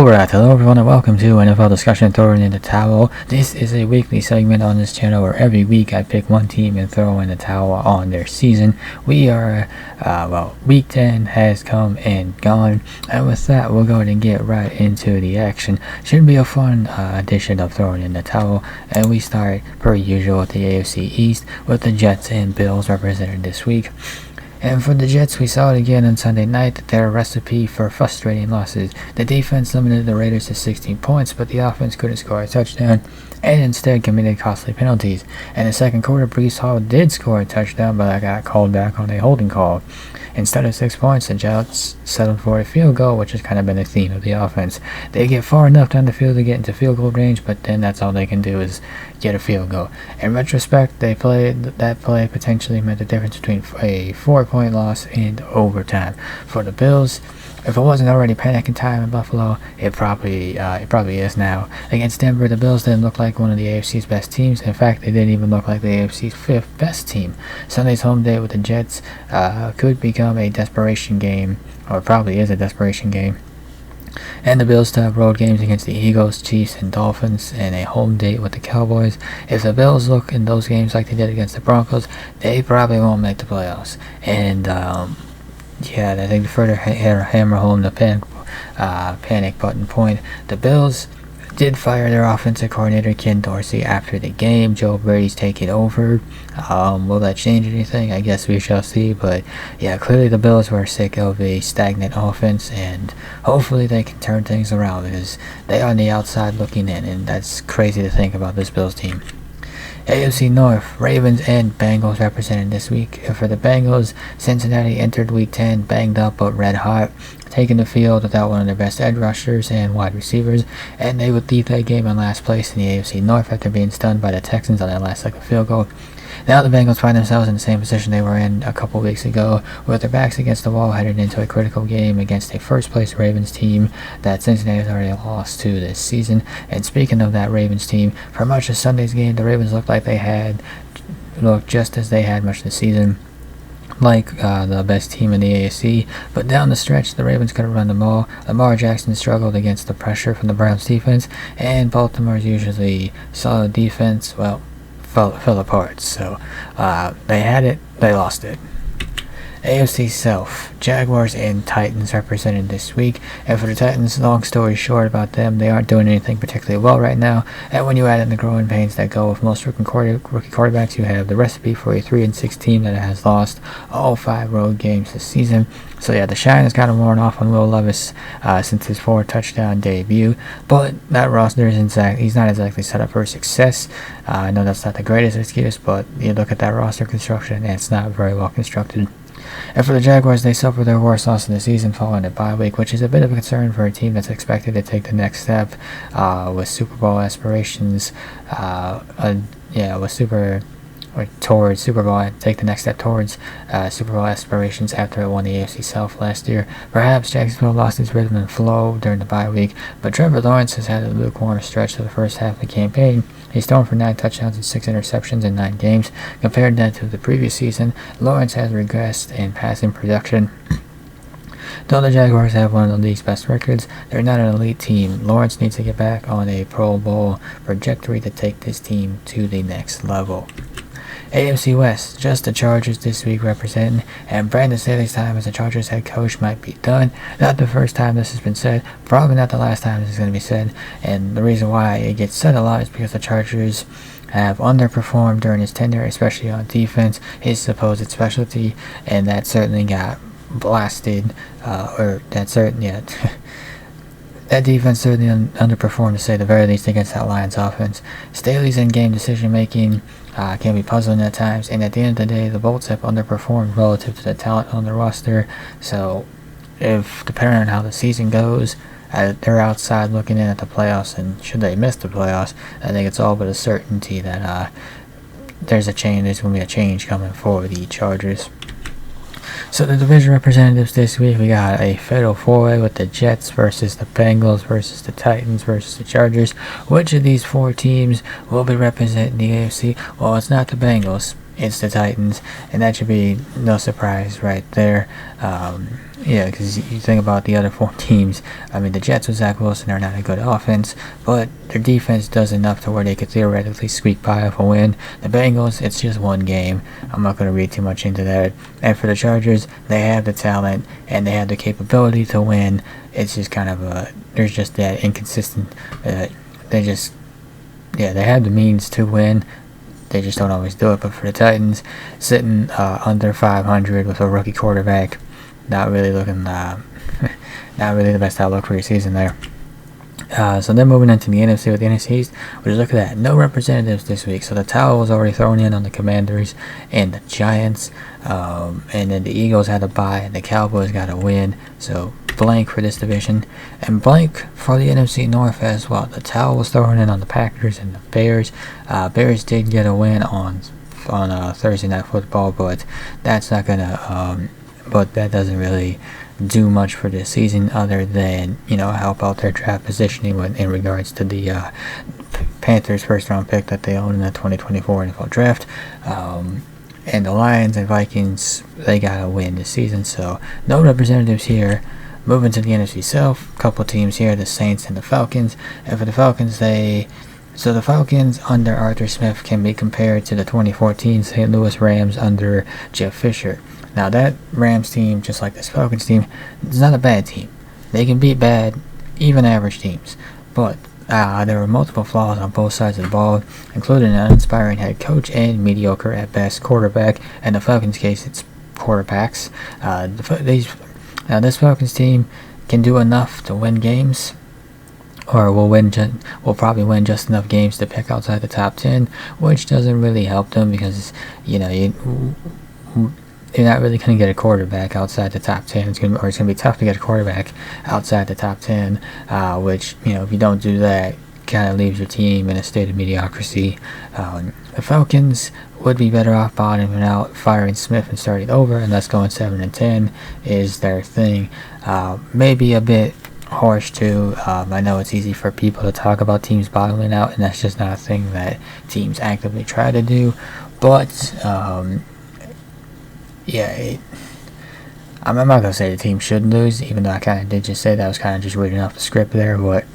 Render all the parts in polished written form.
Alright, hello everyone and welcome to NFL Discussion Throwing in the Towel. This is a weekly segment on this channel where every week I pick one team and throw in the towel on their season. We are, week 10 has come and gone, and with that we'll go ahead and get right into the action. Should be a fun edition of Throwing in the Towel, and we start per usual with the AFC East with the Jets and Bills represented this week. And for the Jets, we saw it again on Sunday night, their recipe for frustrating losses. The defense limited the Raiders to 16 points, but the offense couldn't score a touchdown, and instead committed costly penalties. In the second quarter, Breece Hall did score a touchdown, but I got called back on a holding call. Instead of 6 points, the Jets settled for a field goal, which has kind of been the theme of the offense. They get far enough down the field to get into field goal range, but then that's all they can do is get a field goal. In retrospect, that play potentially meant the difference between a 4-point loss and overtime. For the Bills, if it wasn't already panicking time in Buffalo, it probably is now. Against Denver, the Bills didn't look like one of the AFC's best teams. In fact, they didn't even look like the AFC's 5th best team. Sunday's home date with the Jets could become a desperation game, or probably is a desperation game. And the Bills still have road games against the Eagles, Chiefs, and Dolphins, and a home date with the Cowboys. If the Bills look in those games like they did against the Broncos, they probably won't make the playoffs. And yeah, I think to further hammer home the panic button point, the Bills did fire their offensive coordinator Ken Dorsey after the game. Joe Brady's taking over. Will that change anything? I guess we shall see. But yeah, clearly the Bills were sick of a stagnant offense, and hopefully they can turn things around because they are on the outside looking in, and that's crazy to think about this Bills team. AFC North, Ravens and Bengals represented this week. For the Bengals, Cincinnati entered Week 10 banged up but red hot, taking the field without one of their best edge rushers and wide receivers, and they would leave that game in last place in the AFC North after being stunned by the Texans on that last-second field goal. Now the Bengals find themselves in the same position they were in a couple weeks ago, with their backs against the wall headed into a critical game against a first-place Ravens team that Cincinnati has already lost to this season. And speaking of that Ravens team, for much of Sunday's game, the Ravens looked just as they had much of the season, like the best team in the AFC, but down the stretch the Ravens couldn't run the ball. Lamar Jackson struggled against the pressure from the Browns defense, and Baltimore's usually solid defense, fell apart. So they had it, they lost it. AFC South, Jaguars and Titans represented this week. And for the Titans, long story short about them, they aren't doing anything particularly well right now. And when you add in the growing pains that go with most rookie quarterbacks, you have the recipe for a 3-6 team that has lost all 5 road games this season. So yeah, the shine has kind of worn off on Will Levis since his 4-touchdown debut. But that roster he's not exactly set up for success. I know that's not the greatest excuse, but you look at that roster construction and it's not very well constructed. And for the Jaguars, they suffered their worst loss of the season following a bye week, which is a bit of a concern for a team that's expected to take the next step with Super Bowl aspirations. Towards Super Bowl, take the next step towards Super Bowl aspirations after it won the AFC South last year. Perhaps Jacksonville lost its rhythm and flow during the bye week, but Trevor Lawrence has had a lukewarm stretch to the first half of the campaign. He's thrown for 9 touchdowns and 6 interceptions in 9 games. Compared that to the previous season, Lawrence has regressed in passing production. Though the Jaguars have one of the league's best records, they're not an elite team. Lawrence needs to get back on a Pro Bowl trajectory to take this team to the next level. AFC West, just the Chargers this week representing, and Brandon Staley's time as the Chargers head coach might be done. Not the first time this has been said, probably not the last time this is going to be said, and the reason why it gets said a lot is because the Chargers have underperformed during his tenure, especially on defense, his supposed specialty, and that certainly got blasted, that defense certainly underperformed, to say the very least, against that Lions offense. Staley's in-game decision-making can be puzzling at times, and at the end of the day, the Bolts have underperformed relative to the talent on the roster. So, depending on how the season goes, they're outside looking in at the playoffs, and should they miss the playoffs, I think it's all but a certainty that there's going to be a change coming for the Chargers. So the division representatives this week, we got a fatal 4-way with the Jets versus the Bengals versus the Titans versus the Chargers. Which of these 4 teams will be representing the AFC? Well, it's not the Bengals. it's the Titans, and that should be no surprise right there. Yeah, because you think about the other 4 teams. I mean, the Jets with Zach Wilson are not a good offense, but their defense does enough to where they could theoretically squeak by off a win. The Bengals, it's just one game. I'm not going to read too much into that. And for the Chargers, they have the talent and they have the capability to win. It's just kind of there's just that inconsistent. They have the means to win. They just don't always do it. But for the Titans, sitting under 500 with a rookie quarterback, not really looking, not really the best outlook for your season there. So then moving into the NFC with the NFC East, we look at that. No representatives this week. So the towel was already thrown in on the Commanders and the Giants. And then the Eagles had a bye and the Cowboys got a win. So blank for this division. And blank for the NFC North as well. The towel was thrown in on the Packers and the Bears. Bears did get a win on Thursday Night Football, but that's not going to... but that doesn't really do much for this season other than, help out their draft positioning in regards to the Panthers first round pick that they own in the 2024 NFL draft. And the Lions and Vikings, they got a win this season, so no representatives here. Moving to the NFC South, a couple teams here, the Saints and the Falcons. And for the Falcons, the Falcons under Arthur Smith can be compared to the 2014 St. Louis Rams under Jeff Fisher. Now that Rams team, just like this Falcons team, is not a bad team. They can beat bad, even average teams. But there were multiple flaws on both sides of the ball, including an uninspiring head coach and mediocre at best quarterback. In the Falcons case, it's quarterbacks. This Falcons team can do enough to win games, or will probably win just enough games to pick outside the top 10, which doesn't really help them because you're not really going to get a quarterback outside the top 10. It's going to be tough to get a quarterback outside the top 10, which, if you don't do that, kind of leaves your team in a state of mediocrity. The Falcons would be better off bottoming out, firing Smith and starting over, and that's going 7-10 is their thing. Maybe a bit harsh too. I know it's easy for people to talk about teams bottoming out, and that's just not a thing that teams actively try to do, but I'm not going to say the team should lose, even though I kind of did just say that. I was kind of just reading off the script there, but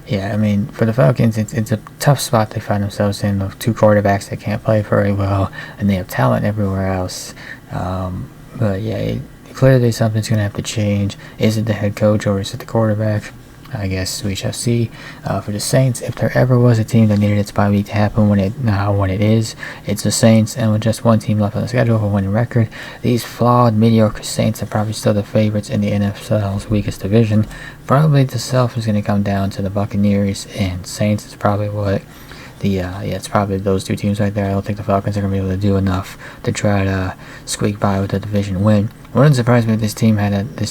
yeah, I mean, for the Falcons, it's a tough spot they find themselves in with 2 quarterbacks that can't play very well, and they have talent everywhere else. But yeah, clearly something's going to have to change. Is it the head coach or is it the quarterback? I guess we shall see. For the Saints, if there ever was a team that needed its bye week to happen when it is, it's the Saints, and with just one team left on the schedule for winning record, these flawed, mediocre Saints are probably still the favorites in the NFL's weakest division. Probably the South is going to come down to the Buccaneers, and Saints is probably what it's probably those 2 teams right there. I don't think the Falcons are going to be able to do enough to try to squeak by with a division win. It wouldn't surprise me if this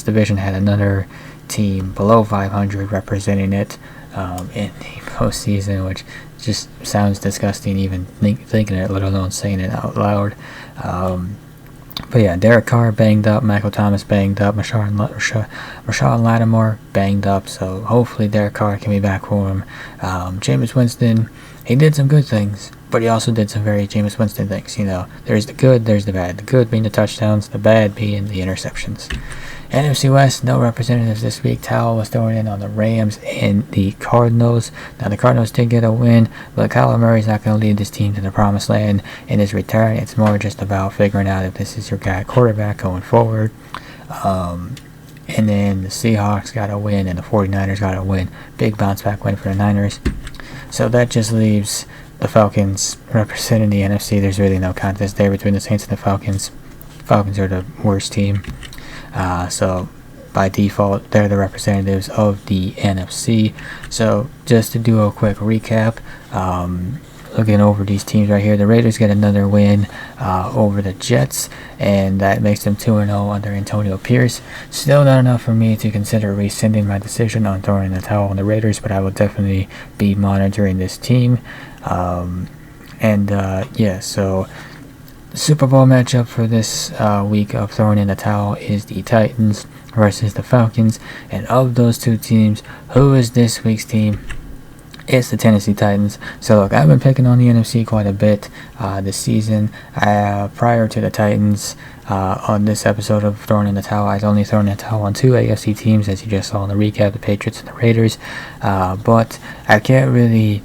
division had another team below 500 representing it in the postseason, which just sounds disgusting even thinking it, let alone saying it out loud. But yeah, Derek Carr banged up, Michael Thomas banged up, Marshawn Lattimore banged up, so hopefully Derek Carr can be back for him. Jameis Winston, he did some good things, but he also did some very Jameis Winston things. There's the good, there's the bad. The good being the touchdowns, the bad being the interceptions. NFC West, no representatives this week. Towel was thrown in on the Rams and the Cardinals. Now, the Cardinals did get a win, but Kyler Murray's not going to lead this team to the promised land in his return. It's more just about figuring out if this is your guy quarterback going forward. And then the Seahawks got a win, and the 49ers got a win. Big bounce back win for the Niners. So that just leaves the Falcons representing the NFC. There's really no contest there between the Saints and the Falcons. Falcons are the worst team. So by default, they're the representatives of the NFC. So just to do a quick recap, looking over these teams right here, the Raiders get another win over the Jets, and that makes them 2-0 under Antonio Pierce. Still not enough for me to consider rescinding my decision on throwing the towel on the Raiders, but I will definitely be monitoring this team. So the Super Bowl matchup for this week of throwing in the towel is the Titans versus the Falcons. And of those 2 teams, who is this week's team it's the Tennessee Titans. So look, I've been picking on the NFC quite a bit this season. Prior to the Titans, on this episode of Throwing in the Towel, I was only throwing in the towel on 2 AFC teams, as you just saw in the recap, the Patriots and the Raiders. But I can't really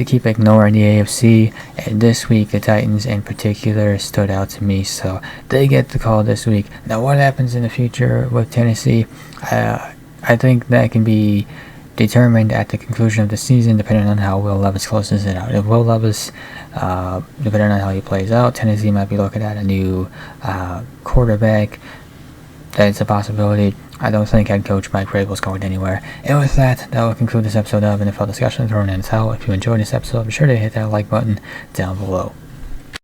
keep ignoring the AFC, and this week the Titans in particular stood out to me, so they get the call this week. Now what happens in the future with Tennessee, I think that can be determined at the conclusion of the season, depending on how Will Levis closes it out. If Will Levis, depending on how he plays out, Tennessee might be looking at a new quarterback. That's a possibility. I don't think head coach Mike Vrabel's going anywhere. And with that will conclude this episode of NFL Discussion Thrown in the Towel. If you enjoyed this episode, be sure to hit that like button down below.